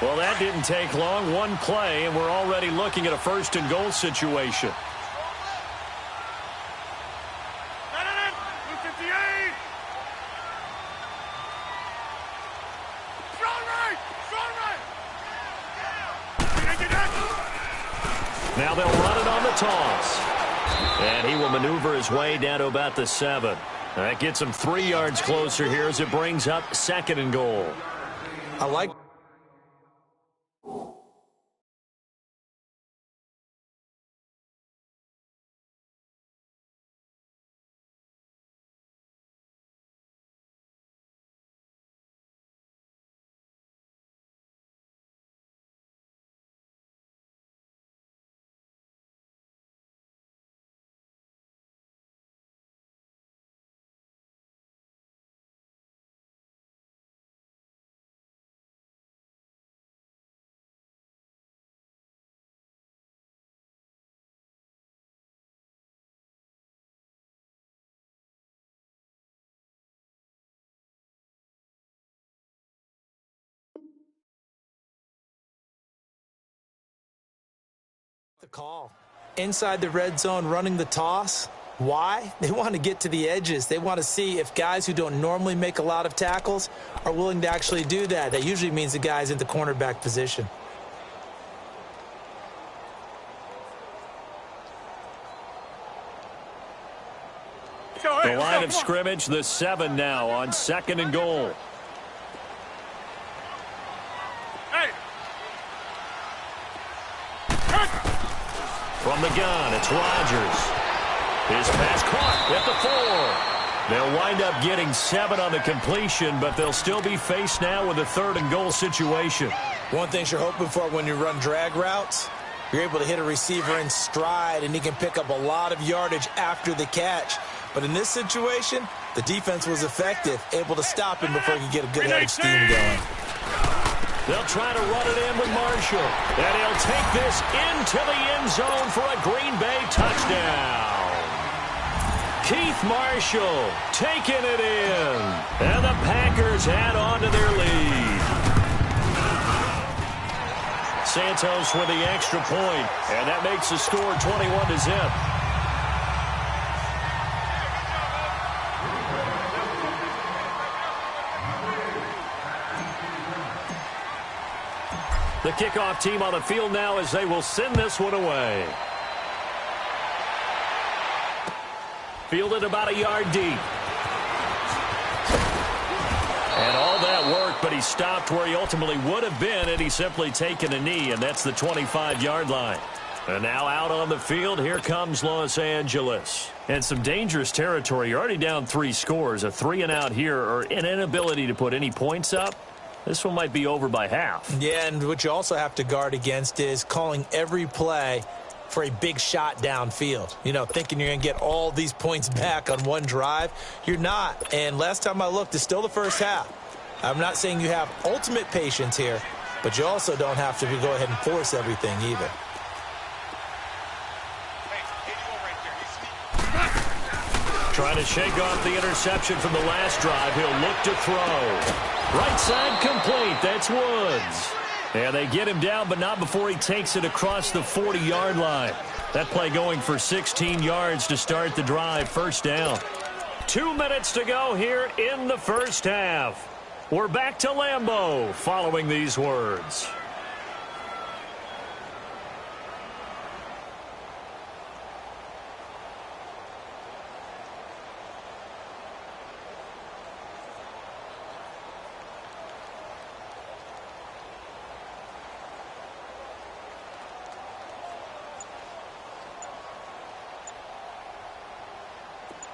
Well, that didn't take long. One play, and we're already looking at a first-and-goal situation. Now they'll run it on the toss. And he will maneuver his way down to about the 7. That gets him 3 yards closer here as it brings up 2nd and goal. I like the call. Inside the red zone running the toss. Why? They want to get to the edges. They want to see if guys who don't normally make a lot of tackles are willing to actually do that. That usually means the guy's in the cornerback position. The line of scrimmage, the 7 now on 2nd and goal. From the gun, it's Rodgers. His pass caught at the 4. They'll wind up getting 7 on the completion, but they'll still be faced now with a 3rd and goal situation. One thing you're hoping for when you run drag routes, you're able to hit a receiver in stride, and he can pick up a lot of yardage after the catch. But in this situation, the defense was effective, able to stop him before he could get a good head of steam going. They'll try to run it in with Marshall. And he'll take this into the end zone for a Green Bay touchdown. Keith Marshall taking it in. And the Packers add on to their lead. Santos with the extra point. And that makes the score 21-0. The kickoff team on the field now as they will send this one away. Fielded about a yard deep. And all that work, but he stopped where he ultimately would have been had he simply taken a knee, and that's the 25-yard line. And now out on the field, here comes Los Angeles. And some dangerous territory. You're already down 3 scores. A 3-and-out here, or an inability to put any points up. This one might be over by half. Yeah, and what you also have to guard against is calling every play for a big shot downfield. You know, thinking you're going to get all these points back on one drive. You're not. And last time I looked, it's still the first half. I'm not saying you have ultimate patience here, but you also don't have to go ahead and force everything either. Trying to shake off the interception from the last drive. He'll look to throw. Right side complete. That's Woods. And they get him down, but not before he takes it across the 40-yard line. That play going for 16 yards to start the drive. First down. 2 minutes to go here in the first half. We're back to Lambeau following these words.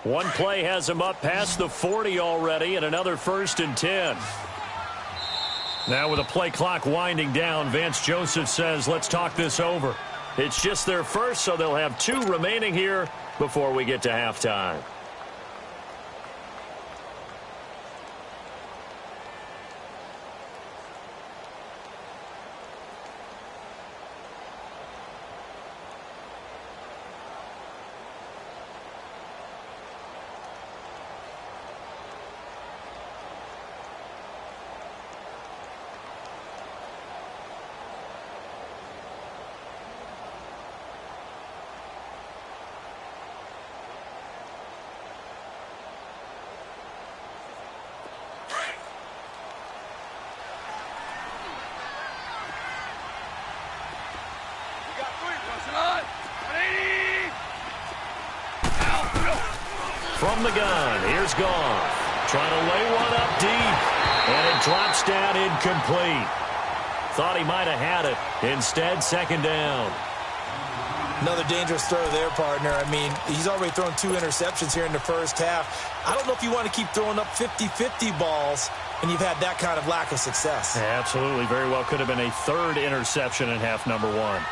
One play has him up past the 40 already, and another 1st and 10. Now with the play clock winding down, Vance Joseph says, let's talk this over. It's just their first, so they'll have 2 remaining here before we get to halftime. From the gun, here's Goff. Trying to lay one up deep. And it drops down incomplete. Thought he might have had it. Instead, second down. Another dangerous throw there, partner. I mean, he's already thrown 2 interceptions here in the first half. I don't know if you want to keep throwing up 50-50 balls when you've had that kind of lack of success. Absolutely. Very well could have been a 3rd interception in half number 1.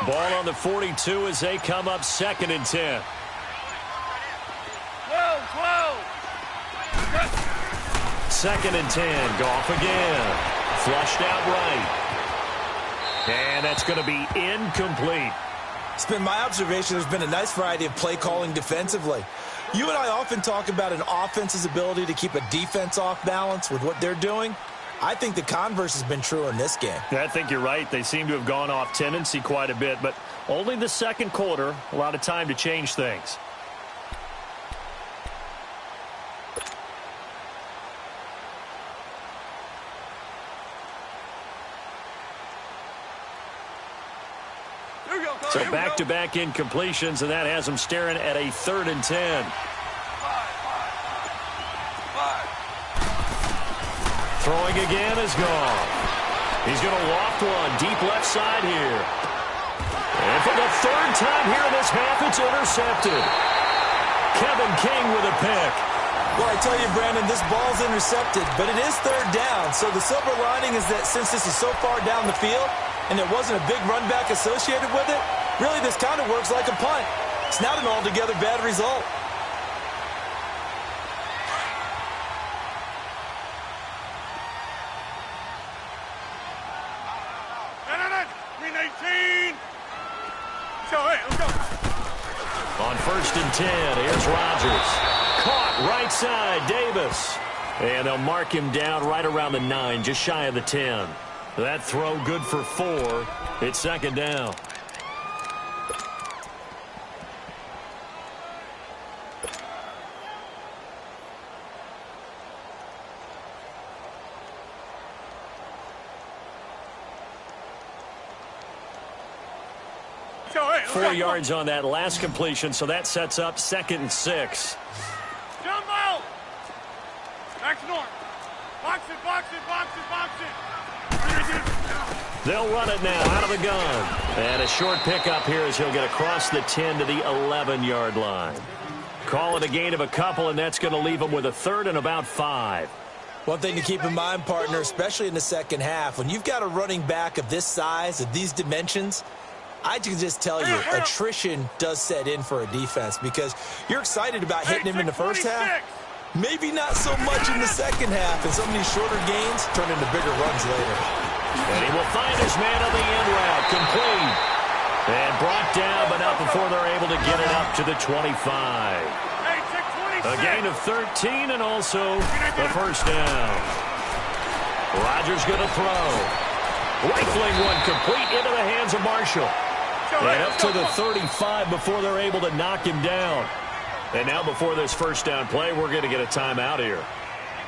Ball on the 42 as they come up 2nd and 10. Second and 10. Goff again. Flushed out right. And that's going to be incomplete. It's been my observation there's been a nice variety of play calling defensively. You and I often talk about an offense's ability to keep a defense off balance with what they're doing. I think the converse has been true in this game. Yeah, I think you're right. They seem to have gone off tendency quite a bit, but only the second quarter, a lot of time to change things. So back-to-back incompletions, and that has them staring at a 3rd and 10. Throwing again is Goff. He's going to loft one deep left side here. And for the 3rd time here in this half, it's intercepted. Kevin King with a pick. Well, I tell you, Brandon, this ball's intercepted, but it is 3rd down. So the silver lining is that since this is so far down the field and there wasn't a big run back associated with it, really this kind of works like a punt. It's not an altogether bad result. On 1st and 10, here's Rodgers. Caught right side, Davis. And they'll mark him down right around the 9, just shy of the 10. That throw good for 4. It's 2nd down. Four yards on that last completion, so that sets up 2nd and 6. Jump out! Back to north. Box it, box it, box it, box it. They'll run it now out of the gun. And a short pickup here as he'll get across the 10 to the 11-yard line. Call it a gain of a couple, and that's going to leave them with a 3rd and about 5. One thing to keep in mind, partner, especially in the second half, when you've got a running back of this size, of these dimensions, I can just tell you, attrition does set in for a defense because you're excited about hitting him in the first half. Maybe not so much in the second half, and some of these shorter gains turn into bigger runs later. And he will find his man on the end route, complete. And brought down, but not before they're able to get it up to the 25. A gain of 13 and also the 1st down. Rodgers going to throw. Rifling one complete into the hands of Marshall. And up to the 35 before they're able to knock him down. And now before this 1st down play, we're going to get a timeout here.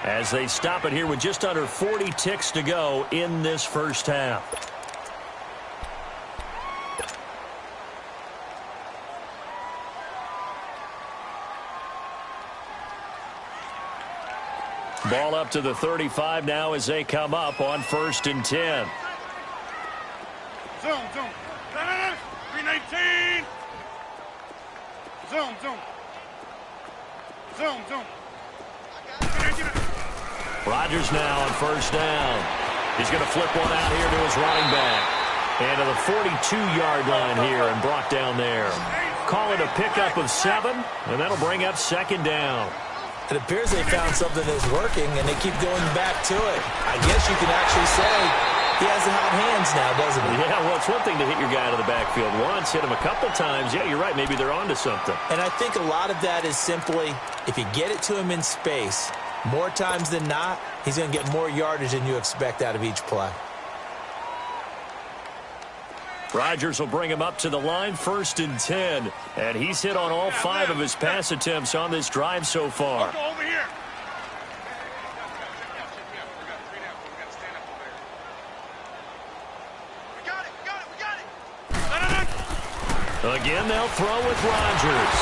As they stop it here with just under 40 ticks to go in this first half. Ball up to the 35 now as they come up on 1st and 10. Zoom, zoom. 319. Zoom, zoom. Zoom, zoom. Rodgers now on 1st down. He's going to flip one out here to his running back. And to the 42-yard line here and brought down there. Call it a pickup of 7, and that'll bring up 2nd down. It appears they found something that's working, and they keep going back to it. I guess you can actually say he has the hot hands now, doesn't he? Yeah, well, it's one thing to hit your guy out of the backfield once, hit him a couple times. Yeah, you're right. Maybe they're onto something. And I think a lot of that is simply if you get it to him in space, more times than not, he's going to get more yardage than you expect out of each play. Rodgers will bring him up to the line, 1st and 10. And he's hit on all 5 of his pass attempts on this drive so far. Over here. Again, they'll throw with Rodgers.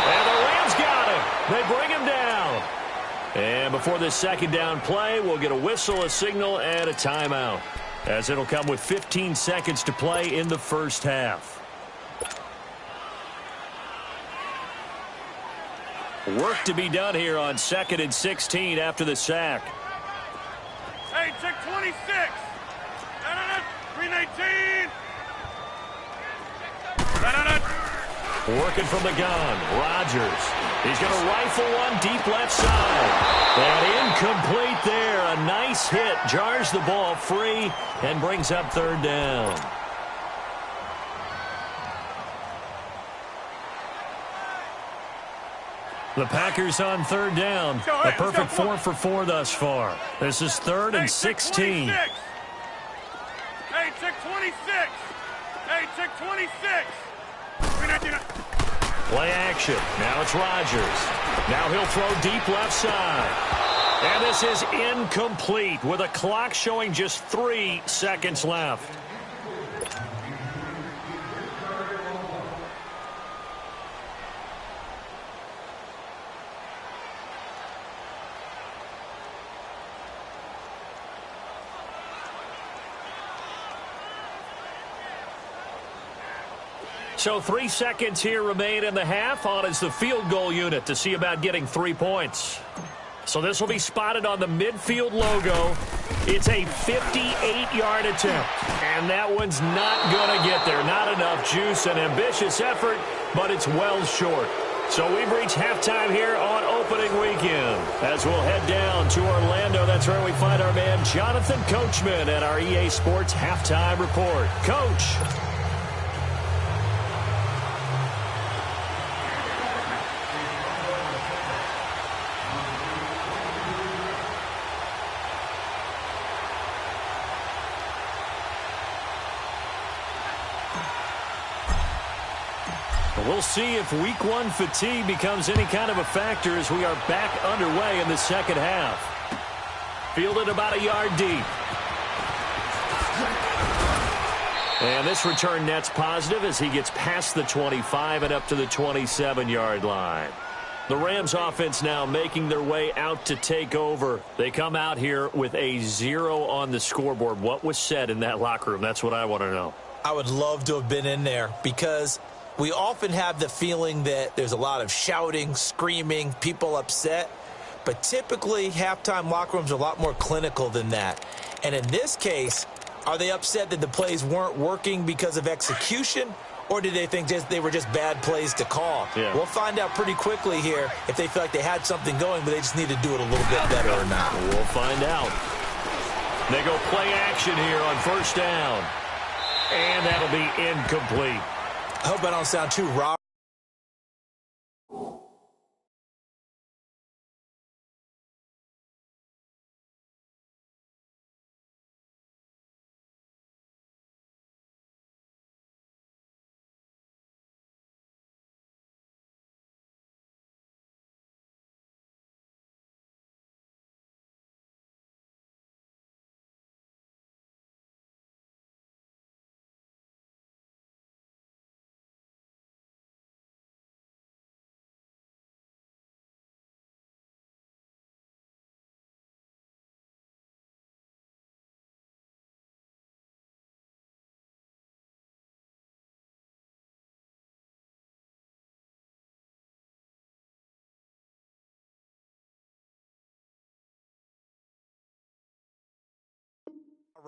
And the Rams got him. They bring him down. And before this second down play, we'll get a whistle, a signal, and a timeout, as it'll come with 15 seconds to play in the first half. Work to be done here on 2nd and 16 after the sack. Hey, check 26. 319. Working from the gun, Rodgers. He's going to rifle one deep left side. And incomplete there. A nice hit. Jars the ball free and brings up 3rd down. The Packers on 3rd down. A perfect 4 for 4 thus far. This is 3rd and 16. Hey, check 26. Hey, check 26. Play action. Now it's Rodgers. Now he'll throw deep left side. And this is incomplete with a clock showing just 3 seconds left. So 3 seconds here remain in the half. On is the field goal unit to see about getting 3 points. So this will be spotted on the midfield logo. It's a 58-yard attempt. And that one's not going to get there. Not enough juice. An ambitious effort, but it's well short. So we've reached halftime here on opening weekend. As we'll head down to Orlando, that's where we find our man Jonathan Coachman at our EA Sports Halftime Report. Coach. We'll see if week 1 fatigue becomes any kind of a factor as we are back underway in the second half. Fielded about a yard deep. And this return net's positive as he gets past the 25 and up to the 27-yard line. The Rams offense now making their way out to take over. They come out here with a 0 on the scoreboard. What was said in that locker room? That's what I want to know. I would love to have been in there because we often have the feeling that there's a lot of shouting, screaming, people upset. But typically, halftime locker rooms are a lot more clinical than that. And in this case, are they upset that the plays weren't working because of execution? Or did they think they were just bad plays to call? Yeah. We'll find out pretty quickly here if they feel like they had something going, but they just need to do it a little bit better or not. We'll find out. They go play action here on 1st down. And that'll be incomplete. I hope I don't sound too raw.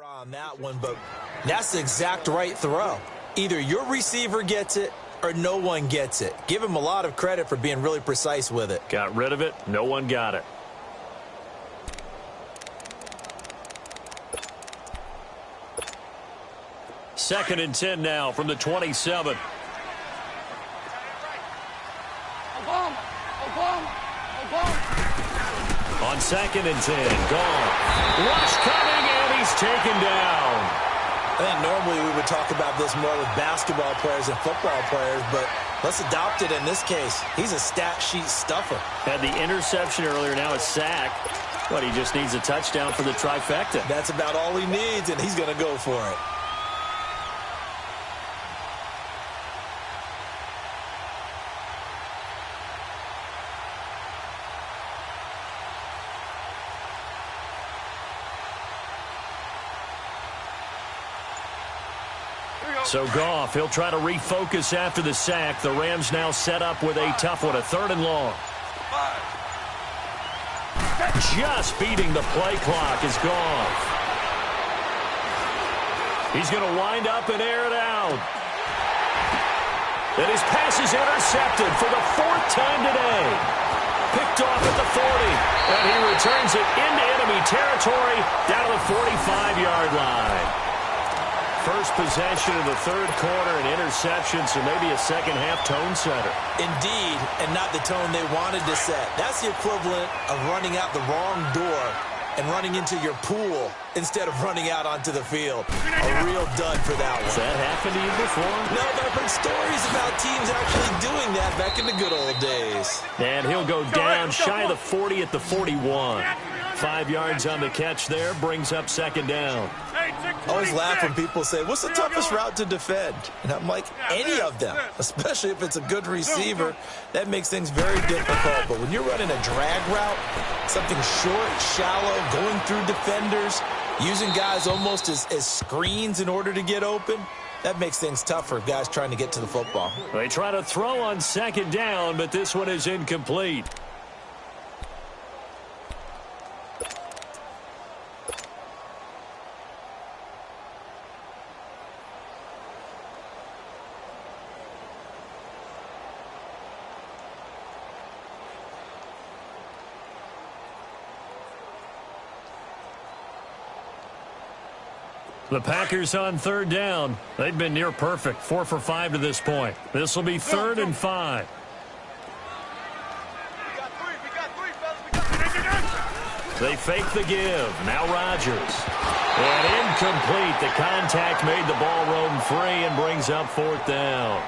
On that one, but that's the exact right throw. Either your receiver gets it or no one gets it. Give him a lot of credit for being really precise with it. Got rid of it. No one got it. Second and 10 now from the 27. On 2nd and 10, gone. Rush coming, and he's taken down. I think normally we would talk about this more with basketball players and football players, but let's adopt it in this case. He's a stat sheet stuffer. Had the interception earlier, now a sack. But he just needs a touchdown for the trifecta. That's about all he needs, and he's going to go for it. So Goff, he'll try to refocus after the sack. The Rams now set up with a tough one, a 3rd and long. Just beating the play clock is Goff. He's going to wind up and air it out. And his pass is intercepted for the 4th time today. Picked off at the 40. And he returns it into enemy territory down to the 45-yard line. First possession of the 3rd quarter, an interception, so maybe a second-half tone setter. Indeed, and not the tone they wanted to set. That's the equivalent of running out the wrong door and running into your pool instead of running out onto the field. A real dud for that one. Has that happened to you before? No, but I've heard stories about teams actually doing that back in the good old days. And he'll go down shy of the 40 at the 41. 5 yards on the catch there, brings up 2nd down. I always laugh when people say, what's the toughest route to defend? And I'm like, any of them, especially if it's a good receiver. That makes things very difficult. But when you're running a drag route, something short, shallow, going through defenders, using guys almost as screens in order to get open, that makes things tough for guys trying to get to the football. They try to throw on 2nd down, but this one is incomplete. The Packers on 3rd down. They've been near perfect, 4 for 5 to this point. This will be 3rd and 5. They fake the give. Now Rodgers. And incomplete. The contact made the ball roam free and brings up 4th down.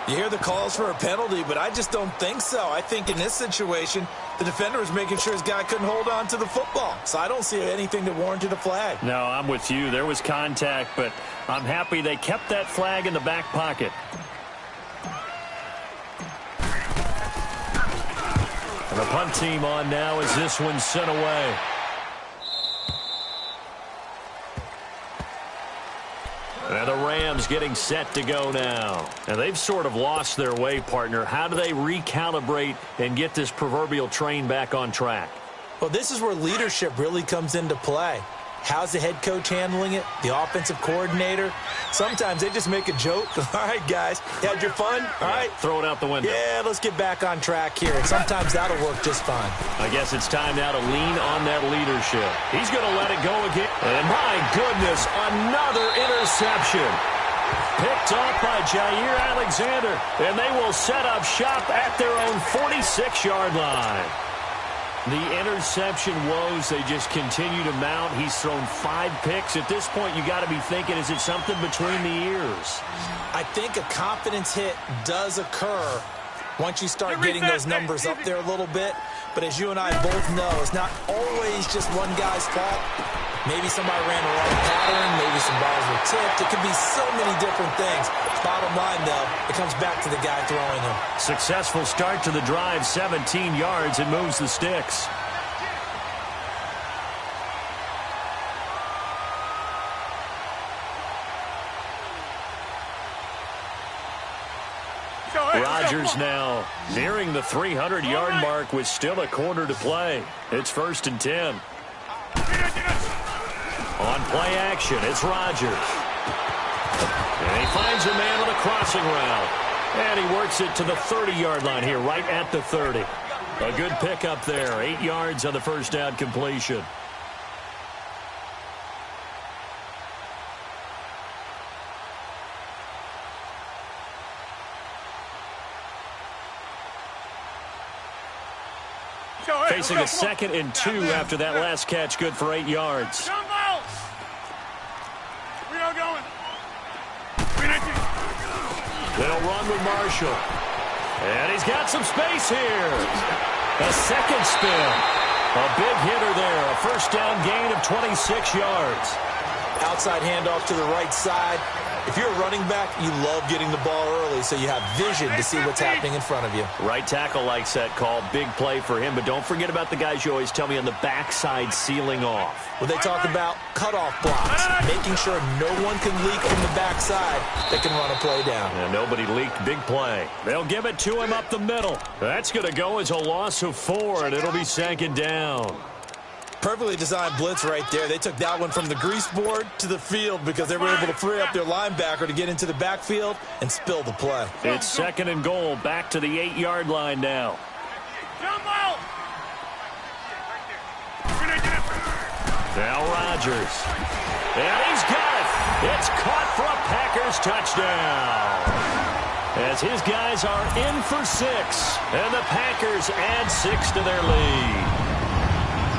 You hear the calls for a penalty, but I just don't think so. I think in this situation, the defender was making sure his guy couldn't hold on to the football. So I don't see anything that warranted a flag. No, I'm with you. There was contact, but I'm happy they kept that flag in the back pocket. And the punt team on now as this one's sent away. And the Rams getting set to go now. And they've sort of lost their way, partner. How do they recalibrate and get this proverbial train back on track? Well, this is where leadership really comes into play. How's the head coach handling it? The offensive coordinator? Sometimes they just make a joke. All right, guys, you had your fun? All right. Throw it out the window. Yeah, let's get back on track here. Sometimes that'll work just fine. I guess it's time now to lean on that leadership. He's going to let it go again. And my goodness, another interception. Picked off by Jair Alexander. And they will set up shop at their own 46-yard line. The interception woes, they just continue to mount. He's thrown 5 picks. At this point, you got to be thinking, is it something between the ears? I think a confidence hit does occur once you start getting those numbers up there a little bit. But as you and I both know, it's not always just one guy's fault. Maybe somebody ran the wrong pattern. Maybe some balls were tipped. It could be so many different things. Bottom line, though, it comes back to the guy throwing them. Successful start to the drive, 17 yards, and moves the sticks. Rodgers now nearing the 300-yard mark with still a quarter to play. It's 1st and 10. On play action, it's Rodgers. And he finds a man on a crossing route. And he works it to the 30-yard line here, right at the 30. A good pickup there, 8 yards on the first down completion. Facing a 2nd and 2 after that last catch, good for 8 yards. They'll run with Marshall. And he's got some space here. A second spin. A big hitter there. A first down gain of 26 yards. Outside handoff to the right side. If you're a running back, you love getting the ball early so you have vision to see what's happening in front of you. Right tackle likes that call. Big play for him. But don't forget about the guys you always tell me on the backside sealing off. Well, they talk about cutoff blocks, making sure no one can leak from the backside that can run a play down. And nobody leaked. Big play. They'll give it to him up the middle. That's going to go as a loss of 4, and it'll be second down. Perfectly designed blitz right there. They took that one from the grease board to the field because they were able to free up their linebacker to get into the backfield and spill the play. It's second and goal, back to the 8-yard line now. Jump out! Now Rodgers. And he's got it. It's caught for a Packers touchdown. As his guys are in for 6. And the Packers add 6 to their lead.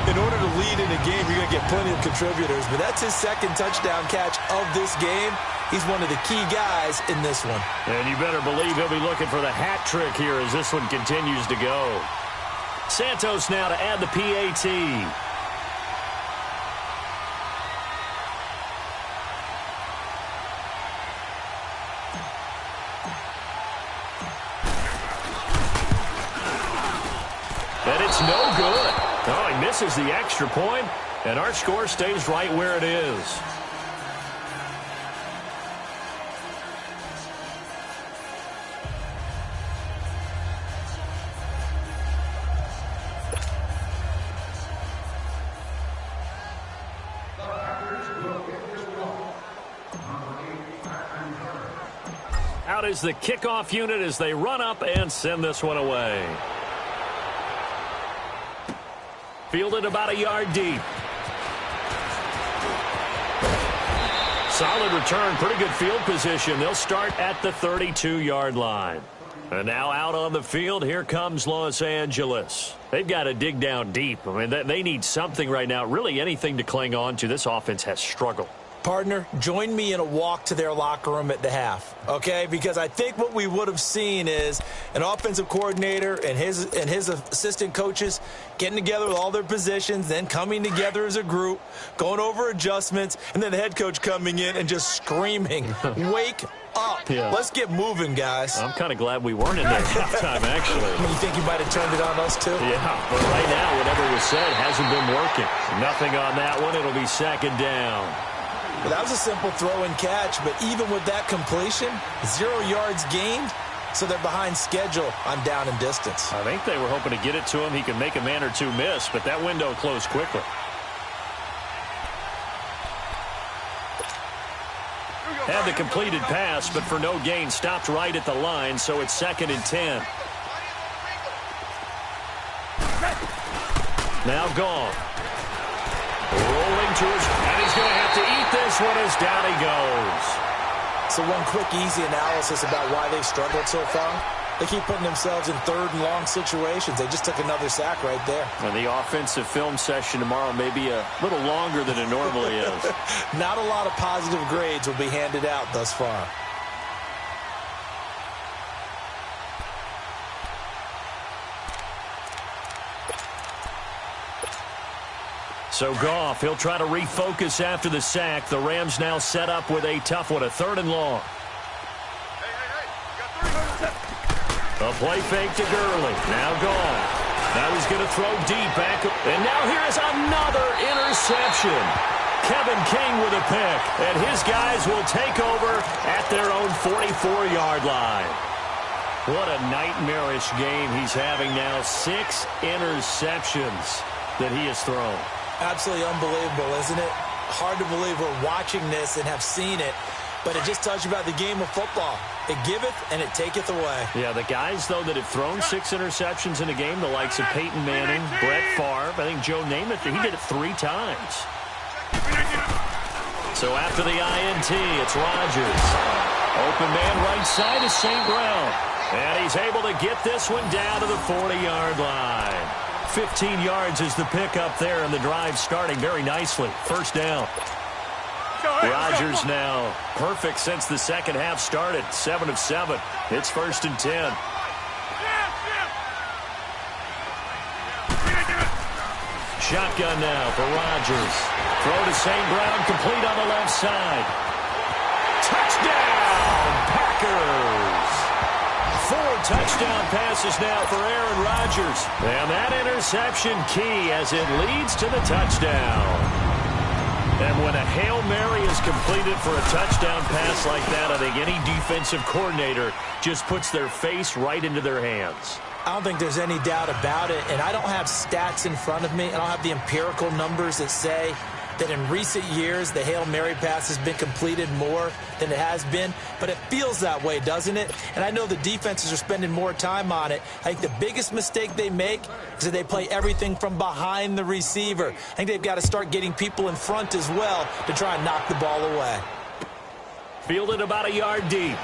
In order to lead in a game, you're going to get plenty of contributors, but that's his second touchdown catch of this game. He's one of the key guys in this one. And you better believe he'll be looking for the hat trick here as this one continues to go. Santos now to add the PAT. And it's no good. Oh, he misses the extra point, and our score stays right where it is. Out is the kickoff unit as they run up and send this one away. Fielded about a yard deep. Solid return, pretty good field position. They'll start at the 32-yard line. And now out on the field, here comes Los Angeles. They've got to dig down deep. I mean, they need something right now, really anything to cling on to. This offense has struggled. Partner, join me in a walk to their locker room at the half, okay? Because I think what we would have seen is an offensive coordinator and his assistant coaches getting together with all their positions, then coming together as a group, going over adjustments, and then the head coach coming in and just screaming, wake up. Yeah. Let's get moving, guys. I'm kind of glad we weren't in there halftime, actually. You think you might have turned it on us, too? Yeah, but right now, whatever was said hasn't been working. Nothing on that one. It'll be second down. Well, that was a simple throw and catch, but even with that completion, 0 yards gained, so they're behind schedule on down and distance. I think they were hoping to get it to him. He could make a man or two miss, but that window closed quickly. Had the completed pass, but for no gain, stopped right at the line, so it's second and 10. Now gone. Rolling to his, and he's going to have to eat this one as down he goes. So one quick, easy analysis about why they've struggled so far. They keep putting themselves in third and long situations. They just took another sack right there. And the offensive film session tomorrow may be a little longer than it normally is. Not a lot of positive grades will be handed out thus far. So Goff, he'll try to refocus after the sack. The Rams now set up with a tough one, a 3rd and long. A play fake to Gurley. Now gone. Now he's going to throw deep back. And now here is another interception. Kevin King with a pick. And his guys will take over at their own 44-yard line. What a nightmarish game he's having now. 6 interceptions that he has thrown. Absolutely unbelievable, isn't it? Hard to believe we're watching this and have seen it, but it just tells you about the game of football. It giveth and it taketh away. Yeah, the guys, though, that have thrown 6 interceptions in a game, the likes of Peyton Manning, Brett Favre, I think Joe Namath, he did it 3 times. So after the INT, it's Rodgers. Open man right side is St. Brown. And he's able to get this one down to the 40-yard line. 15 yards is the pickup there, and the drive starting very nicely. First down. Rodgers now perfect since the second half started. 7 of 7. It's 1st and 10. shotgun now for Rodgers. Throw to St. Brown, complete on the left side. Touchdown, Packers! 4 touchdown passes now for Aaron Rodgers. And that interception key as it leads to the touchdown. And when a Hail Mary is completed for a touchdown pass like that, I think any defensive coordinator just puts their face right into their hands. I don't think there's any doubt about it, and I don't have stats in front of me. I don't have the empirical numbers that say that in recent years the Hail Mary pass has been completed more than it has been, but it feels that way, doesn't it? And I know the defenses are spending more time on it. I think the biggest mistake they make is that they play everything from behind the receiver. I think they've got to start getting people in front as well to try and knock the ball away. Fielded about a yard deep.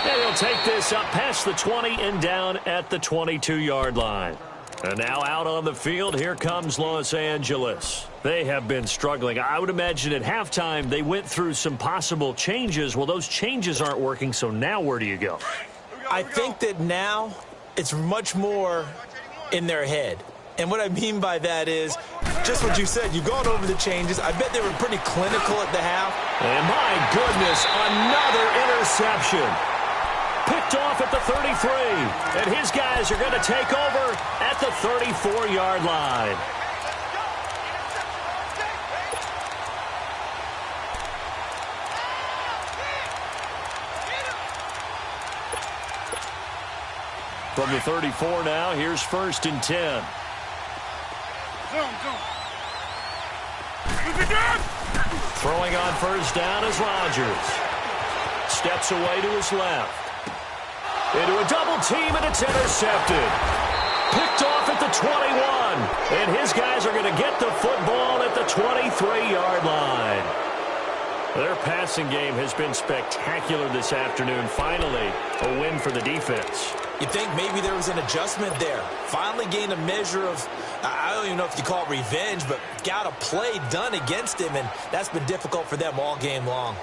And he'll take this up past the 20 and down at the 22-yard line. And now out on the field, here comes Los Angeles. They have been struggling. I would imagine at halftime they went through some possible changes. Well, those changes aren't working, so now where do you go? I think that now it's much more in their head. And what I mean by that is just what you said. You've gone over the changes. I bet they were pretty clinical at the half. And my goodness, another interception. Picked off at the 33, and his guys are going to take over at the 34-yard line. From the 34 now, here's 1st and 10. Throwing on 1st down is Rodgers. Steps away to his left. Into a double team, and it's intercepted. Picked off at the 21. And his guys are going to get the football at the 23-yard line. Their passing game has been spectacular this afternoon. Finally, a win for the defense. You think maybe there was an adjustment there. Finally gained a measure of, I don't even know if you call it revenge, but got a play done against him, and that's been difficult for them all game long.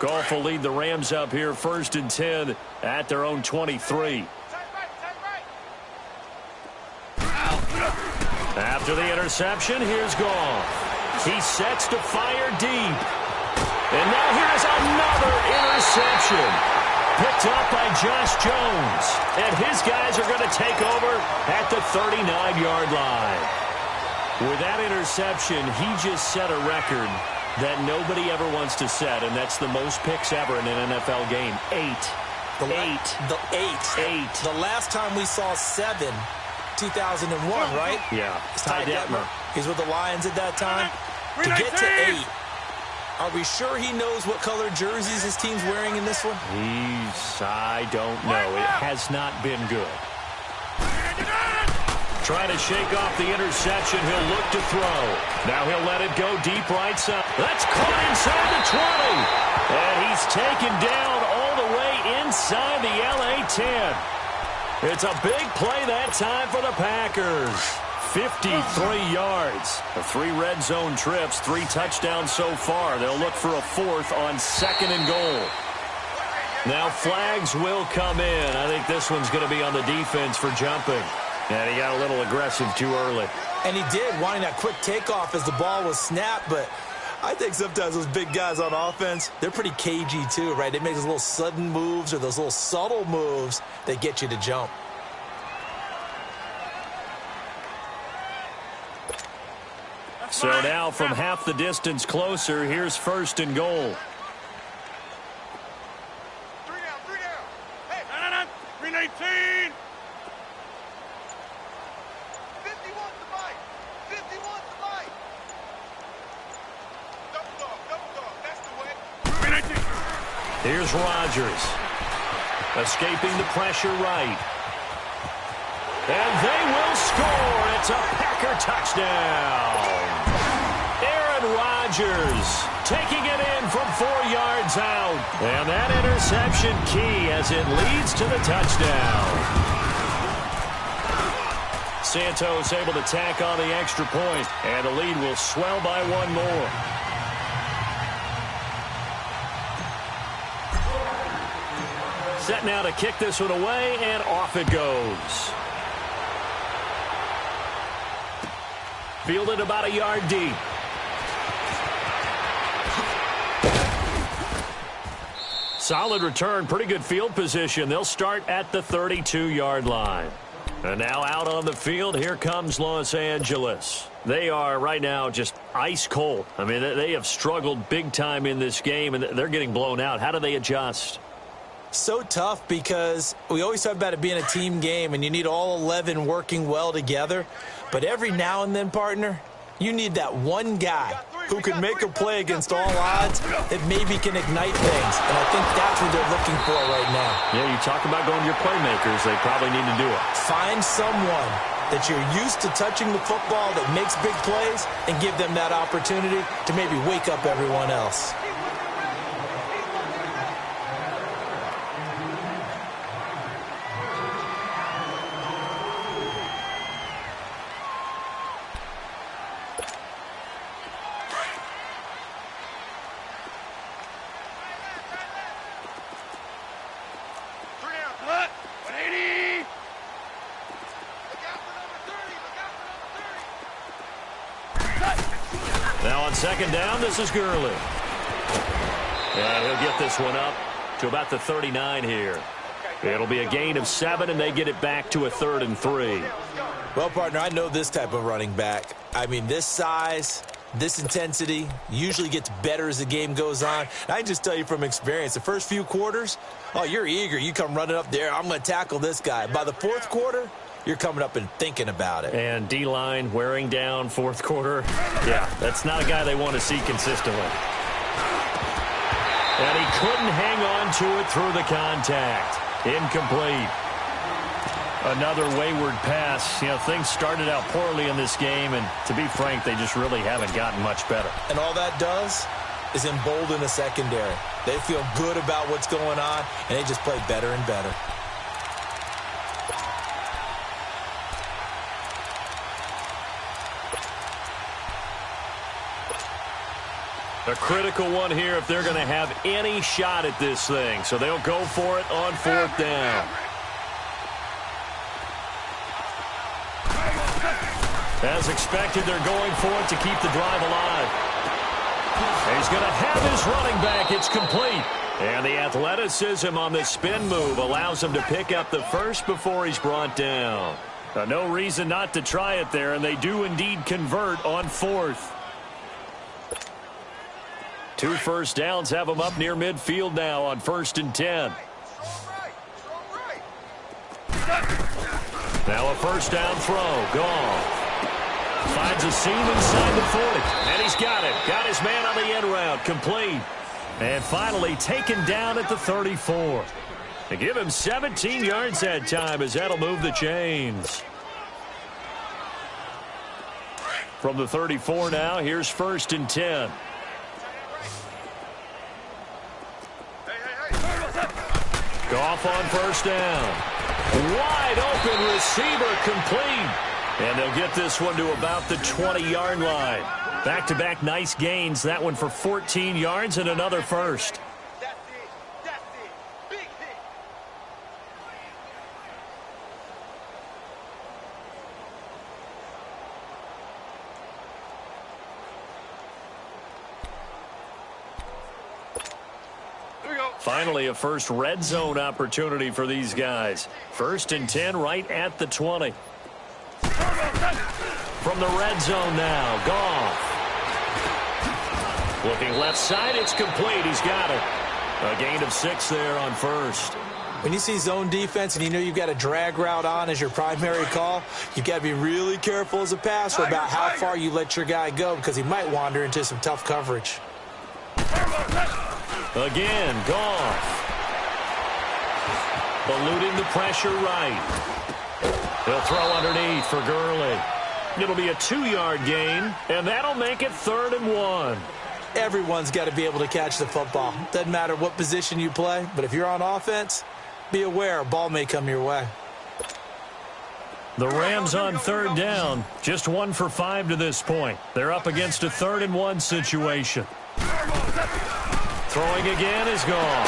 Goff will lead the Rams up here 1st and 10 at their own 23. After the interception, here's Goff. He sets to fire deep. And now here's another interception. Picked up by Josh Jones. And his guys are going to take over at the 39-yard line. With that interception, he just set a record that nobody ever wants to set, and that's the most picks ever in an NFL game. 8. The last time we saw 7, 2001, right? Yeah. It's Ty Detmer. He's with the Lions at that time. To get to 8, are we sure he knows what color jerseys his team's wearing in this one? I don't know. It has not been good. Trying to shake off the interception. He'll look to throw. Now he'll let it go deep right side. That's caught inside the 20. And he's taken down all the way inside the LA 10. It's a big play that time for the Packers. 53 yards. The 3 red zone trips, 3 touchdowns so far. They'll look for a 4th on 2nd and goal. Now flags will come in. I think this one's going to be on the defense for jumping. And he got a little aggressive too early. And he did, wanting that quick takeoff as the ball was snapped. But I think sometimes those big guys on offense, they're pretty cagey too, right? They make those little sudden moves or those little subtle moves that get you to jump. So now from half the distance closer, here's 1st and goal. 3 down. Hey, 319. 51 to Mike. 51 to Mike. Double dog. That's the way. 319. Here's Rodgers. Escaping the pressure right. And they will score. It's a Packer touchdown. Aaron Rodgers taking it in from 4 yards out. And that interception key as it leads to the touchdown. Santos able to tack on the extra point, and the lead will swell by 1 more. Set now to kick this one away, and off it goes. Fielded about a yard deep. Solid return, pretty good field position. They'll start at the 32-yard line. And now out on the field, here comes Los Angeles. They are right now just ice cold. I mean, they have struggled big time in this game, and they're getting blown out. How do they adjust? So tough because we always talk about it being a team game, and you need all 11 working well together. But every now and then, partner, you need that one guy who can make a play against all odds that maybe can ignite things. And I think that's what they're looking for right now. Yeah, you talk about going to your playmakers. They probably need to do it. Find someone that you're used to touching the football that makes big plays and give them that opportunity to maybe wake up everyone else. Now on second down, this is Gurley. And he'll get this one up to about the 39 here. It'll be a gain of 7, and they get it back to a 3rd and 3. Well, partner, I know this type of running back. I mean, this size, this intensity usually gets better as the game goes on. And I can just tell you from experience, the first few quarters, oh, you're eager. You come running up there, I'm going to tackle this guy. By the fourth quarter, you're coming up and thinking about it. And D-line wearing down fourth quarter. Yeah, that's not a guy they want to see consistently. And he couldn't hang on to it through the contact. Incomplete. Another wayward pass. You know, things started out poorly in this game, and to be frank, they just really haven't gotten much better. And all that does is embolden the secondary. They feel good about what's going on, and they just play better and better. A critical one here if they're going to have any shot at this thing. So they'll go for it on 4th down. As expected, they're going for it to keep the drive alive. He's going to have his running back. It's complete. And the athleticism on the spin move allows him to pick up the first before he's brought down. Now, no reason not to try it there, and they do indeed convert on 4th. 2 first downs have them up near midfield now on 1st and 10. Now a first down throw. Gone. Finds a seam inside the 40. And he's got it. Got his man on the end route. Complete. And finally taken down at the 34. They give him 17 yards that time as that'll move the chains. From the 34 now, here's 1st and 10. Goff on first down. Wide open receiver complete. And they'll get this one to about the 20-yard line. Back-to-back nice gains. That one for 14 yards and another first. Finally, a first red zone opportunity for these guys. 1st and 10 right at the 20. From the red zone now, Goff. Looking left side, it's complete. He's got it. A gain of 6 there on 1st. When you see zone defense and you know you've got a drag route on as your primary call, you've got to be really careful as a passer about how far you let your guy go because he might wander into some tough coverage. Again, Goff. Eluding the pressure right. He'll throw underneath for Gurley. It'll be a 2-yard gain, and that'll make it 3rd and 1. Everyone's got to be able to catch the football. Doesn't matter what position you play, but if you're on offense, be aware a ball may come your way. The Rams on 3rd down, just 1 for 5 to this point. They're up against a 3rd and 1 situation. Throwing again is gone.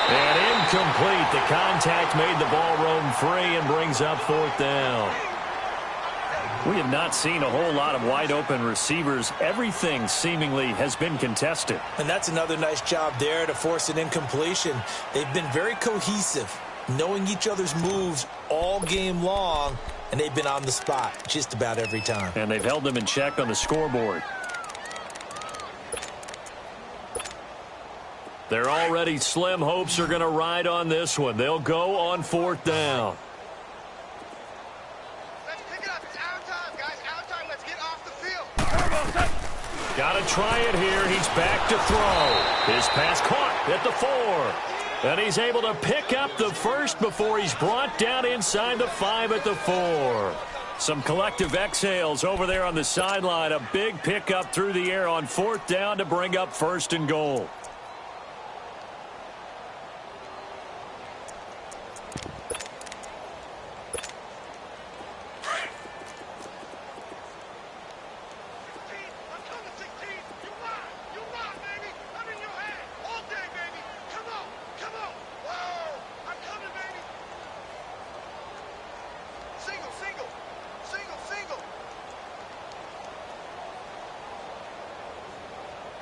And incomplete. The contact made the ball roam free and brings up 4th down. We have not seen a whole lot of wide-open receivers. Everything seemingly has been contested. And that's another nice job there to force an incompletion. They've been very cohesive, knowing each other's moves all game long, and they've been on the spot just about every time. And they've held them in check on the scoreboard. Their already slim hopes are going to ride on this one. They'll go on 4th down. Let's pick it up. It's our time, guys. Our time. Let's get off the field. Got to try it here. He's back to throw. His pass caught at the 4. And he's able to pick up the first before he's brought down inside the 5 at the 4. Some collective exhales over there on the sideline. A big pickup through the air on 4th down to bring up 1st and goal.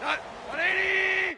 Not 180.